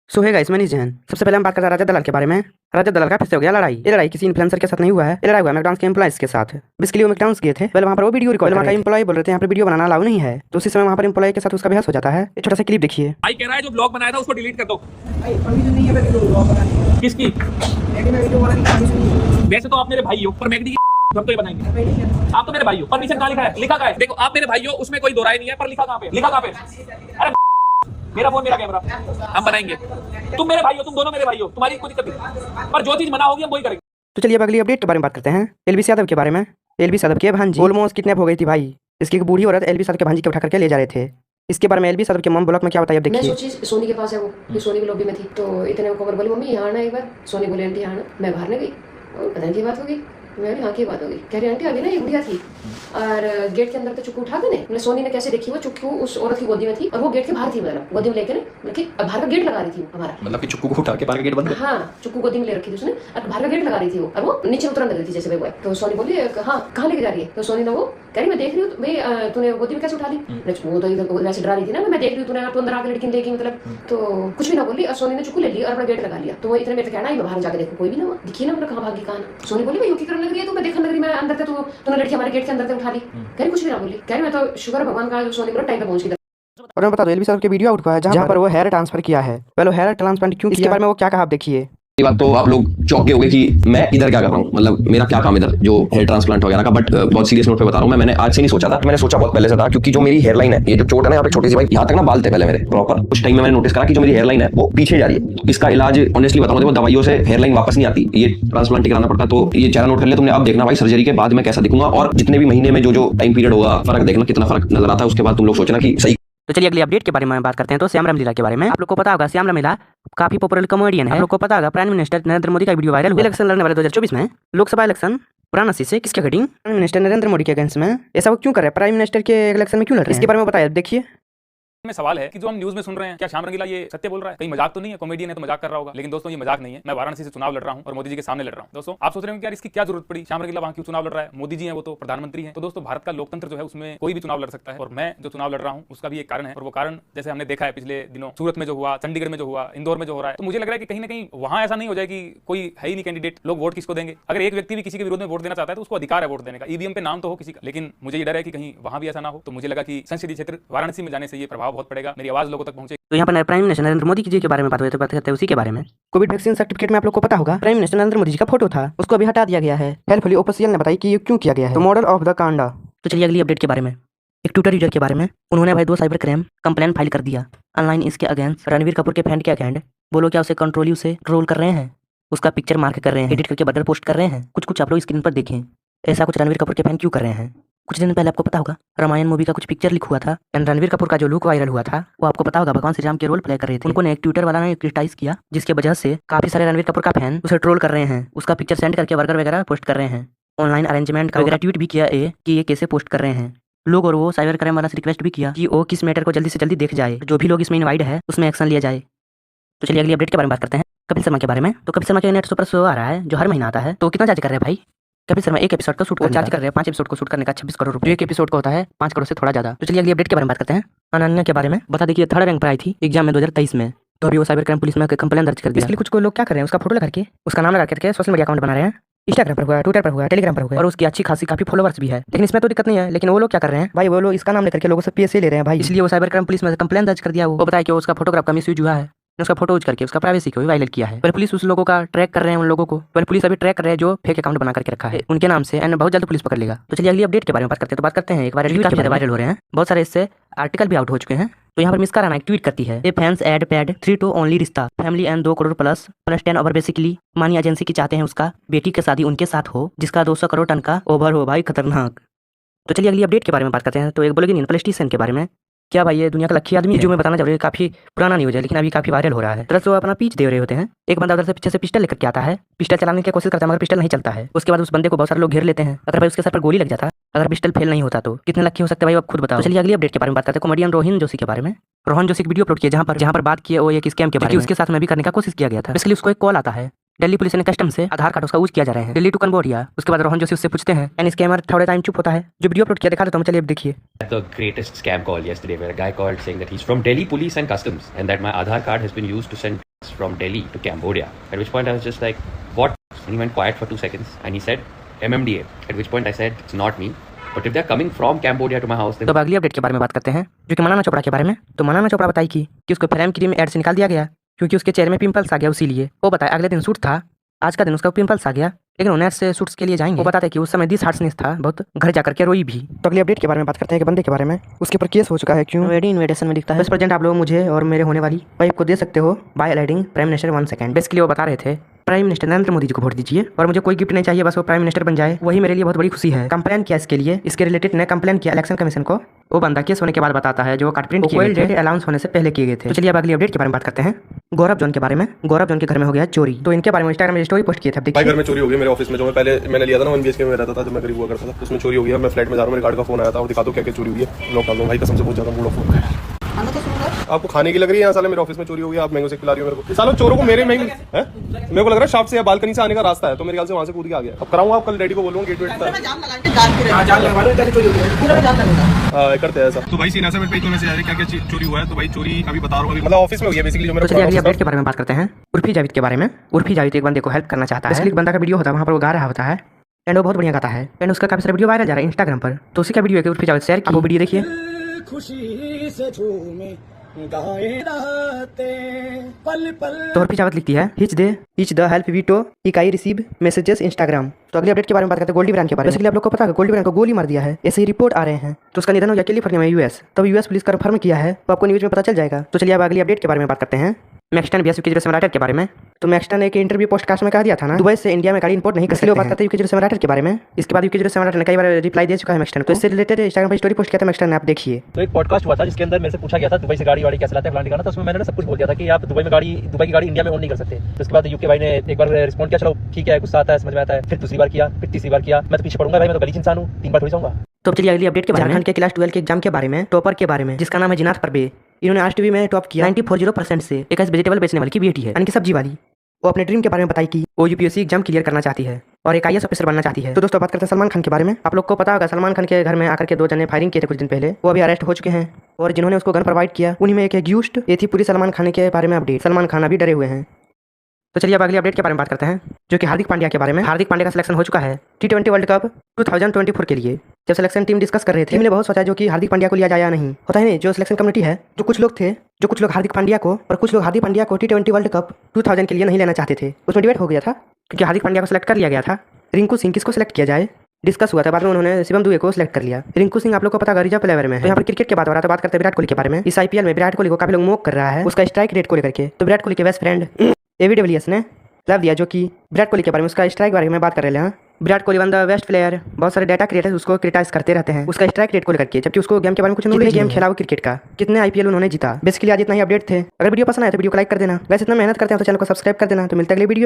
सो है गाइस, मैं जैन। सबसे पहले हम बात करते हैं राजा दलाल के बारे में। राजा दलाल का फिर से हो गया लड़ाई। ये लड़ाई किसी इन्फ्लुएंसर के साथ नहीं हुआ है, ये लड़ाई हुआ मैकडॉनल्ड्स के एम्प्लॉइज के साथ। बेसिकली वो मैकडॉनल्ड्स गए थे, पहले वहाँ पर वो वीडियो रिकॉर्ड, वहाँ का एम्प्लॉय बोल रहे थे यहाँ पर वीडियो बनाना अलाउ नहीं है, तो उसी समय वहाँ पर एम्प्लॉय के साथ उसका बहस हो जाता है। एक छोटा सा क्लिप देखिए। भाई कह रहा है जो ब्लॉग बनाया था उसको डिलीट कर दो। परमिशन नहीं है मेरे को ब्लॉग बनाने की। किसकी? लेकिन मैं वीडियो बनाने की परमिशन नहीं है। वैसे तो आप मेरे भाई हो, पर मैगडी हम तो ये बनाएंगे। आप तो मेरे भाई हो, परमिशन कहाँ लिखा है? लिखा कहाँ है? देखो आप मेरे भाई हो, उसमें कोई दो राय नहीं है, पर लिखा कहाँ पे? लिखा कहाँ पे? अरे मेरा फोन, मेरा कैमरा, हम बनाएंगे। तुम मेरे भाई हो, तुम दोनों मेरे भाई हो, तुम्हारी कोई दिक्कत नहीं, पर जो चीज मना होगी हम वही करेंगे। तो चलिए अब अगली अपडेट के बारे में बात करते हैं। एलबीस यादव के बारे में। एलबीस यादव के भांजी ऑलमोस्ट किडनैप हो गई थी भाई। इसकी एक बूढ़ी औरत एलबीस यादव के भांजी के उठा करके ले जा रहे थे। इसके बारे में एलबीस यादव के मम ब्लॉग में क्या बताया अब मैं देखिए। सोची सोनी के पास है वो, कि सोनी की लॉबी में थी, तो इतने को खबर बोली मम्मी यहाँ आना एक बार। सोनी बोली आंटी यहाँ आना। मैं बाहर नहीं गई और पता नहीं की बात होगी। मैं हाँ की बात होगी, कह रही आंटी आगे ना ये बुढ़िया थी और गेट के अंदर तो चुक्कू उठा के ने सोनी ने कैसे देखी वो चुक्कू उस औरत की गोदी में थी और वो गेट के बाहर थी, मतलब गोदी में लेके बाहर का गेट लगा रही थी वो हमारा, मतलब कि चुक्कू को उठा के बाहर का गेट बंद कर। हाँ चुक्कू गोदी में ले रखी थी उसने और बाहर का गेट लगा रही थी वो, और वो नीचे उतरने लगी थी जैसे वो है। तो सोनी बोली हाँ कहाँ लेके जा रही है? तो सोनी ने वो कह रही मैं देख रही हूँ भाई तूने गोदी में कैसे उठा ली? वो तो इधर वैसे डरा रही थी ना, मैं देख रही हूँ तूने तो अंदर आके लड़की देखी, मतलब तो कुछ भी ना बोली और सोनी ने चुक्कू ले ली और अपना गेट लगा लिया। तो वो इतने में कहना है बाहर जाके देखो कोई भी ना हुआ, दिखी ना मतलब कहाँ भागी कहाँ ना। सोनी बोली भाई की करने लग रही है, तो मैं देखने लग रही, मैं अंदर थे तो तूने लड़की हमारे गेट के अंदर से उठा ली। कह रही कुछ भी ना बोली, कह रही मैं तो शुक्र भगवान का सोनी पूरा टाइम पे पहुंच गई। और मैं बता दूं एलबीस यादव के वीडियो आउट हुआ है जहाँ पर वो हेयर ट्रांसफर किया है। पहले हेयर ट्रांसप्लांट क्यों किया, इसके बारे में वो क्या कहा आप देखिए। ये बात तो आप लोग चौंके हो गए कि मैं इधर क्या कर रहा हूँ, मतलब मेरा क्या काम इधर जो हेयर ट्रांसप्लांट वगैरह का। बट बहुत सीरियस नोट पे बता रहा हूँ, मैंने आज से नहीं सोचा था, मैंने सोचा बहुत पहले से था, क्योंकि जो मेरी हेयरलाइन है, ये जो चोट है ना यहाँ पे छोटी सी भाई, यहाँ तक ना बाल थे पहले मेरे प्रॉपर। उस टाइम में मैंने नोटिस करा कि जो मेरी हेयरलाइन है वो पीछे जा रही है। तो इसका इलाज ऑनेस्टली बताऊँ तो दवाइयों से हेयरलाइन वापस नहीं आती, ये ट्रांसप्लांट कराना पड़ता। तो ये चेहरा नोट कर लिया तुमने। अब देखना भाई सर्जरी के बाद मैं कैसा दिखूंगा, और जितने भी महीने में जो टाइम पीरियड होगा फर्क देखना कितना फर्क नजर आता है। उसके बाद तुम लोग सोचना कि सही। तो चलिए अगली अपडेट के बारे में बात करते हैं। तो श्याम रामलीला के बारे में आप लोग को पता होगा, श्याम रामलीला काफी पॉपुलर कॉमेडियन है। आप लोग को पता होगा प्राइम मिनिस्टर नरेंद्र मोदी का वीडियो वायरल हुआ। इलेक्शन लड़ने वाले 2024 में लोकसभा इलेक्शन वाराणसी से किसके according prime minister Narendra Modi के अगेंस्ट में ऐसा वो क्यों कर रहे हैं, प्राइम मिनिस्टर के इलेक्शन में क्यों लड़ रहे हैं, इसके बारे में बताया देखिए। में सवाल है कि जो हम न्यूज में सुन रहे हैं, क्या श्याम रंगीला ये सत्य बोल रहा है? कहीं मजाक तो नहीं है? कॉमेडियन है तो मजाक कर रहा होगा, लेकिन दोस्तों ये मजाक नहीं है। मैं वाराणसी से चुनाव लड़ रहा हूं और मोदी जी के सामने लड़ रहा हूं। दोस्तों आप सोच रहे हो कि यार इसकी क्या जरूरत पड़ी, श्याम रंगीला वहां क्यों चुनाव लड़ रहा है? मोदी जी हैं, वो तो प्रधानमंत्री हैं। तो दोस्तों भारत का लोकतंत्र जो है उसमें कोई भी चुनाव लड़ सकता है, और मैं जो चुनाव लड़ रहा हूं उसका भी एक कारण है। और वो कारण जैसे हमने देखा है पिछले दिनों सूरत में जो हुआ, चंडीगढ़ में जो हुआ, इंदौर में जो हो रहा है, तो मुझे लग रहा है कि कहीं ना कहीं वहां ऐसा नहीं हो जाए कि कोई है ही नहीं कैंडिडेट, लोग वोट किसको देंगे? अगर एक व्यक्ति भी किसी के विरोध में वोट देना चाहता है तो उसको अधिकार है वोट देने का, ईवीएम पे नाम तो हो किसी का, लेकिन मुझे ये डर है कि कहीं वहां भी ऐसा ना हो। तो मुझे लगा कि संसदीय क्षेत्र वाराणसी में जाने से ये प्रभाव बहुत पड़ेगा, मेरी आवाज लोगों तक पहुंचे। तो यहाँ पर प्राइम मिनिस्टर नरेंद्र मोदी जी के बारे में बात हुई, तो बात करते हैं उसी के बारे में। कोविड वैक्सीन सर्टिफिकेट में आप लोग को पता होगा प्राइम मिनिस्टर नरेंद्र मोदी जी का फोटो था, उसको अभी हटा दिया गया है। हेल्पफुली ऑफिशियल ने बताई कि ये क्यों किया गया है। तो मॉडल ऑफ द कांडा। तो चलिए अगली अपडेट के बारे में। एक ट्विटर यूजर के बारे में, उन्होंने भाई 2 साइबर क्राइम कंप्लेन फाइल कर दिया ऑनलाइन इसके अगेंस्ट। रणवीर कपूर के फैन के अगेंस्ट बोलो क्या उसे कंट्रोल उसे ट्रोल कर रहे हैं, उसका पिक्चर मार्क कर रहे हैं, एडिट करके बर्गर पोस्ट कर रहे हैं। कुछ आप लोग स्क्रीन पर देखें, ऐसा कुछ रणवीर कपूर के फैन क्यों कर रहे हैं। कुछ दिन पहले आपको पता होगा रामायण मूवी का कुछ पिक्चर लिख हुआ था, एंड रणवीर कपूर का जो लुक वायरल हुआ था वो आपको पता होगा भगवान श्री राम के रोल प्ले कर रहे थे। उनको एक ट्विटर वाला ने क्रिटिसाइज किया, जिसके वजह से काफी सारे रणवीर कपूर का फैन उसे ट्रोल कर रहे हैं, उसका पिक्चर सेंड करके बर्गर वगैरह पोस्ट कर रहे हैं, ऑनलाइन अरेंजमेंट का वगैरह ट्वीट भी किया कि ये कैसे पोस्ट कर रहे हैं लोग। और वो साइबर क्राइम वाला से रिक्वेस्ट भी किया कि वो किस मैटर को जल्दी से जल्दी देख जाए, जो भी लोग इसमें इनवाइट है उसमें एक्शन लिया जाए। तो चलिए अगली अपडेट के बारे में बात करते हैं, कपिल शर्मा के बारे में। तो कपिल शर्मा के नेट सुपर शो आ रहा है जो हर महीना आता है। तो कितना चार्ज कर रहे हैं भाई कपिल शर्मा एक एपिसोड को शूट कर चार्ज कर रहे हैं 5 एपिसोड को शूट करने का 26 करोड़ रुपए। एक एपिसोड का होता है 5 करोड़ से थोड़ा ज्यादा। तो चलिए अगली अपडेट के बारे में बात करते हैं अनन्या के बारे में। बता दें कि 3rd रैंक पर आई थी एग्जाम में 2023 में, तो अभी वो साइबर क्राइम पुलिस में कंप्लेन दर्ज कर दिया। इसके लिए कुछ लोग क्या कर रहे हैं, उसका फोटो लगा करके उसका नाम लगा करके सोशल मीडिया अकाउंट बना रहे हैं। इंस्टाग्राम पर हुआ, ट्विटर पर हुआ, टेलीग्राम पर हुआ, और उसकी अच्छी खासी काफी फॉलोवर्स भी है। लेकिन इसमें तो दिक्कत नहीं है, लेकिन वो लोग क्या कर रहे हैं भाई, वो लोग इसका नाम लेकर के लोगों से पैसे ले रहे हैं भाई। इसलिए वो साइबर क्राइम पुलिस में कंप्लेन दर्ज कर दिया। वो बताया कि उसका फोटोग्राफ का मिसयूज हुआ है, उसका फोटो यूज करके उसका प्राइवेसी को वायलेट किया है। पर पुलिस उस लोगों का ट्रैक कर रहे हैं, उन लोगों को पर पुलिस अभी ट्रैक कर रहे हैं जो फेक अकाउंट बना करके रखा है उनके नाम से, एंड बहुत जल्द पुलिस पकड़ लेगा। तो चलिए अगली अपडेट के बारे में बात करते हैं। तो बात करते हैं एक बार काफी ज्यादा वायरल हो रहे हैं, बहुत सारे इससे आर्टिकल भी आउट हो चुके हैं। तो यहाँ पर मिस्का राणा एक ट्वीट करती है, a fans ad paid 3 to only रिश्ता family and 2 crore plus 10 over basically money agency की चाहते हैं उसका बेटी की शादी उनके साथ हो जिसका 200 करोड़ टन का ओवर हो भाई, खतरनाक। तो चलिए अगली अपडेट के बारे में बात करते हैं। तो एक बोलेगी प्लेस्टेशन के बारे में। क्या भाई ये दुनिया का लकी आदमी है? जो मैं बताना चाह रही हूँ काफी पुराना न्यूज़ है, लेकिन अभी काफी वायरल हो रहा है। दरअसल वो अपना पीच दे रहे होते हैं, एक बंदा उधर से पीछे से पिस्टल लेकर के आता है, पिस्टल चलाने की कोशिश करता है मगर पिस्टल नहीं चलता है। उसके बाद उस बंदे को बहुत सारे लोग घेर लेते हैं। अगर भाई उसके सर पर गोली लग जाता, अगर पिस्टल फेल नहीं होता तो कितने लकी हो सकते हैं भाई, आप खुद बताओ। चलिए अगली अपडेट के बारे में बात करते हैं कॉमेडियन रोहन जोशी के बारे में। रोहन जोशी की वीडियो अपलोड किया जहाँ पर बात की वो एक स्कैम के बारे में, उसके साथ में भी करने का कोशिश किया गया था। इसलिए उसको एक कॉल आता है, दिल्ली पुलिस ने कस्टम से आधार कार्ड उसका यूज किया जा रहे हैं, दिल्ली टू कंबोडिया। उसके बाद रोहन जोशी उससे पूछते हैं, एंड स्कैमर थोड़े टाइम चुप होता है। जो वीडियो अपलोड किया दिखा देता हूं, चलिए अब देखिए। The greatest scam call yesterday where a guy called saying that he's from Delhi Police and Customs and that my Aadhaar card has been used to send from Delhi to Cambodia. At which point I was just like, what? And he went quiet for 2 seconds and he said, MMDA. At which point I said, it's not me. But if they're coming from Cambodia to my house, then... तो अब अगली update के बारे में बात करते हैं, जो कि मौलाना चोपड़ा के बारे में। तो मौलाना चोपड़ा बताई कि उसको फ्रेम क्रीम ऐड से निकाल दिया गया क्योंकि उसके चेहरे में पिंपल्स आ गया, इसीलिए वो बताया अगले दिन शूट था, आज का दिन उसका पिंपल्स आ गया, लेकिन वो नेट से शूट्स के लिए जाएंगे। वो बताते कि उस समय दिस हार्ट्सनेस था बहुत, घर जाकर के रोई भी। तो अगली अपडेट के बारे में बात करते हैं कि बंदे के बारे में, उसके ऊपर केस हो चुका है। क्यों? वेडी इन्वेडेशन में लिखता है, प्रेजेंट आप लोग मुझे और मेरे होने वाली वाइफ को दे सकते हो by alluding prime minister 1 second. Basically वो बता रहे थे प्राइम मिनिस्टर नरेंद्र मोदी जी को वोट दीजिए और मुझे कोई गिफ्ट नहीं चाहिए, बस वो प्राइम मिनिस्टर बन जाए, वही मेरे लिए बहुत बड़ी खुशी है। कंप्लेन किया इसके लिए, इसके रिलेटेड ने कंप्लेन किया इलेक्शन कमीशन को। वो बंदा केस होने के बाद बताता है जो कार्ड प्रिंट किए गए थे अनाउंस होने से पहले किए गए थे। तो चलिए अब अगली अपडेट के बारे में बात करते हैं, गौरव जॉन के बारे में। गौरव जॉन के घर में हो गया चोरी, तो इनके बारे में इंस्टाग्राम में स्टोरी पोस्ट किए थे। भाई घर में चोरी हो गई मेरे ऑफिस में, जो मैं पहले मैंने लिया था ना 1 BHK में रहता था, जब मैं गरीब हुआ करता था, उसमें चोरी हो गई है। मैं फ्लैट में जा रहा हूँ, मेरे गार्ड का फोन आया था और दिखा दो क्या क्या चोरी हुई है, लॉक डाल दो भाई, कसम से बहुत ज्यादा मूड ऑफ हो गया। आपको खाने की लग रही है यहाँ, साले मेरे ऑफिस में चोरी हो गई, आप मैंगो शेक पिला रही हो मेरे को। सालों चोरों को मेरे को लग रहा है शाफ्ट से या बालकनी से आने का रास्ता है, तो मेरे ख्याल से वहाँ से कूद के आ गया। अब कराऊंगा, आप कल डैडी को बोलूंगा गेट वेट करते हैं ऐसा। तो भाई सीन ऐसा मेरे पेज में मैसेज आ रहा है क्या क्या चोरी हुआ है, तो भाई चोरी अभी बता रहा हूँ, मतलब ऑफिस में हुई है बेसिकली जो मेरा। तो चलिए अगली अपडेट के बारे में बात करते हैं, उर्फी जावेद के बारे में। उर्फी जावेद एक बंदे को हेल्प करना चाहता है, एक बंदा का वीडियो होता है, वहाँ पर वो गा रहा होता है एंड वो बहुत बढ़िया गाता है एंड उसका काफी सारा वीडियो वायरल जा रहा है इंस्टाग्राम पर। तो उसी का वीडियो है उर्फी जावेद शेयर की, वो वीडियो देखिए। तो उर्फी जावेद लिखती है इच द हेल्प वीटो इकाई रिसीव मैसेजेस इंस्टाग्राम। तो अगली अपडेट के बारे में बात करते हैं गोल्डी ब्रांड के बारे में। बेसिकली आप लोग को पता है गोल्डी ब्रांड को गोली मार दिया है, ऐसे ही रिपोर्ट आ रहे हैं। तो उसका निधन हो गया कैलिफोर्निया में यूएस, तब यूएस पुलिस कंफर्म किया है, तो आपको न्यूज में पता चल जाएगा। तो चलिए अब अगली अपडेट के बारे में बात करते हैं, मैक्सटन बीएस यूके सेमराटर के बारे में। तो मैक्सटन ने एक इंटरव्यू पोस्टकास्ट में कहा दिया था ना, दुबई से इंडिया में गाड़ी इंपोर्ट नहीं कर सकते, बात करते हैं यूके सेमराटर के बारे में। इसके बाद यूके सेमराटर ने कई बार रिप्लाई दे चुका है मैक्सटन को, इससे रिलेटेड इंस्टाग्राम पर स्टोरी पोस्ट किया था मैक्सटन ने, आप देखिए। तो एक पॉडकास्ट हुआ था जिसके अंदर मेरे से पूछा गया था दुबई से गाड़ी वाड़ी कैसे लाते हैं प्लान करना, तो उसमें मैंने सब कुछ बोल दिया था कि आप दुबई की गाड़ी इंडिया में ओन नहीं कर सकते। तो उसके बाद यूके भाई ने एक बार रिस्पॉन्ड किया, चलो ठीक है, गुस्सा आता है, समझ में आता है, फिर दूसरी बार किया, फिर तीसरी बार किया, मैं तो पीछे पड़ूंगा भाई, मैं तो गलीच इंसान हूँ, 3 बार थोड़ी जाऊंगा। तो चलिए अगली अपडेट के बारे में, झारखंड के क्लास 12 के एग्जाम के बारे में, टॉपर के बारे में, जिसका नाम है जिनात परबे। इन्होंने आज टीवी में टॉप किया 94% से। एक ऐसी वेजिटेबल बेचने वाली की बेटी है, यानी कि सब्जी वाली। वो अपने ड्रीम के बारे में बताई कि वो यूपीएससी एग्जाम क्लियर करना चाहती है और एक आईएएस ऑफिसर बनना चाहती है। तो दोस्तों बात करते हैं सलमान खान के बारे में। आप लोग को पता होगा सलमान खान के घर में आकर के 2 जने फायरिंग किए थे कुछ दिन पहले, वो अभी अरेस्ट हो चुके हैं और जिन्होंने उसको गन प्रोवाइड किया उन्हीं में एक यूस्ट। ये थी पूरी सलमान खान के बारे में अपडेट, सलमान खान अभी डरे हुए हैं। तो चलिए अब अगली अपडेट के बारे में बात करते हैं, जो कि हार्दिक पांड्या के बारे में। हार्दिक पांड्या का सिलेक्शन हो चुका है T20 वर्ल्ड कप 2024 के लिए। जब सिलेक्शन टीम डिस्कस कर रहे थे, टीम ने बहुत सोचा जो कि हार्दिक पांड्या को लिया जाए या नहीं। होता है नहीं, जो सिलेक्शन कमेटी है, जो कुछ लोग हार्दिक पांड्या को और कुछ लोग हार्दिक पांड्या को T20 वर्ल्ड कप 2000 के लिए नहीं लेना चाहते थे। उसमें डिबेट हो गया था क्योंकि हार्दिक पांड्या को सिलेक्ट कर लिया गया था, रिंकू सिंह किसको सिलेक्ट किया जाए डिस्कस हुआ था। बाद में उन्होंने शिवम दुबे को सिलेक्ट कर लिया। रिंकू सिंह आप लोग को पता रिजर्व प्लेयर में है। तो यहाँ पर क्रिकेट की बात हो रहा है, तो बात करते हैं विराट कोहली के बारे में। इस आईपीएल में विराट कोहली को काफी लोग मोक कर रहा है उसका स्ट्राइक रेट को लेकर के। तो विराट कोहली के बेस्ट फ्रेंड एवी डिविलियर्स ने लव दिया, जो कि विराट कोहली के बारे में उसका स्ट्राइक बारे में बात कर रहे हैं। Virat Kohli one the best player, बहुत सारे डाटा क्रिएटर्स उसको क्रिटिसाइज करते रहते हैं उसका स्ट्राइक रेट को लेकर के, जबकि उसको गेम के बारे में कुछ नॉलेज, गेम खेला वो क्रिकेट का, कितने आईपीएल उन्होंने जीता। बेसिकली आज इतना ही अपडेट थे। अगर वीडियो पसंद आए तो वीडियो को लाइक कर देना, वैसे इतना मेहनत करते हैं तो चैनल को सब्सक्राइब कर देना। तो मिलते हैं अगले वीडियो में।